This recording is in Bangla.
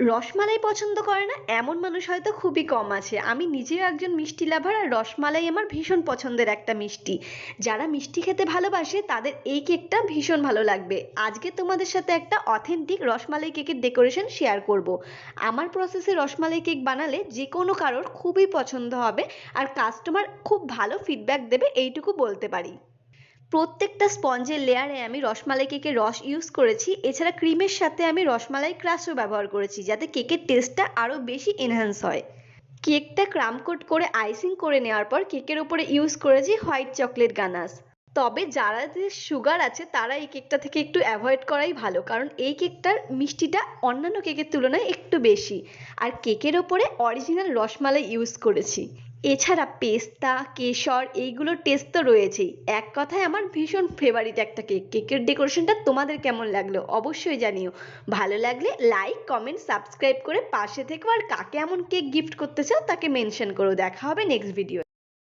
রসমালাই পছন্দ করে না এমন মানুষ হয়তো খুবই কম আছে। আমি নিজেও একজন মিষ্টি লাভার আর রসমালাই আমার ভীষণ পছন্দের একটা মিষ্টি। যারা মিষ্টি খেতে ভালোবাসে তাদের এই কেকটা ভীষণ ভালো লাগবে। আজকে তোমাদের সাথে একটা অথেন্টিক রসমালাই কেকের ডেকোরেশন শেয়ার করব। আমার প্রসেসে রসমালাই কেক বানালে যে কোনো কারোর খুবই পছন্দ হবে আর কাস্টমার খুব ভালো ফিডব্যাক দেবে এইটুকু বলতে পারি। প্রত্যেকটা স্পঞ্জের লেয়ারে আমি রসমালাই কেকের রস ইউজ করেছি, এছাড়া ক্রিমের সাথে আমি রসমালাই ক্রাশও ব্যবহার করেছি যাতে কেকের টেস্টটা আরও বেশি এনহ্যান্স হয়। কেকটা ক্রাম কোট করে আইসিং করে নেওয়ার পর কেকের ওপরে ইউজ করেছি হোয়াইট চকলেট গানাশ। তবে যাদের সুগার আছে তারা এই কেকটা থেকে একটু অ্যাভয়েড করাই ভালো, কারণ এই কেকটার মিষ্টিটা অন্যান্য কেকের তুলনায় একটু বেশি। আর কেকের ওপরে অরিজিনাল রসমালাই ইউজ করেছি। এছাড়া পেস্তা কেশর এইগুলোর টেস্ট তো রয়েছেই। এক কথায় আমার ভীষণ ফেভারিট একটা কেক। কেকের ডেকোরেশনটা তোমাদের কেমন লাগলো অবশ্যই জানিও। ভালো লাগলে লাইক কমেন্ট সাবস্ক্রাইব করে পাশে থেকো, আর কাকে এমন কেক গিফট করতে চাও তাকে মেনশন করো। দেখা হবে নেক্সট ভিডিও।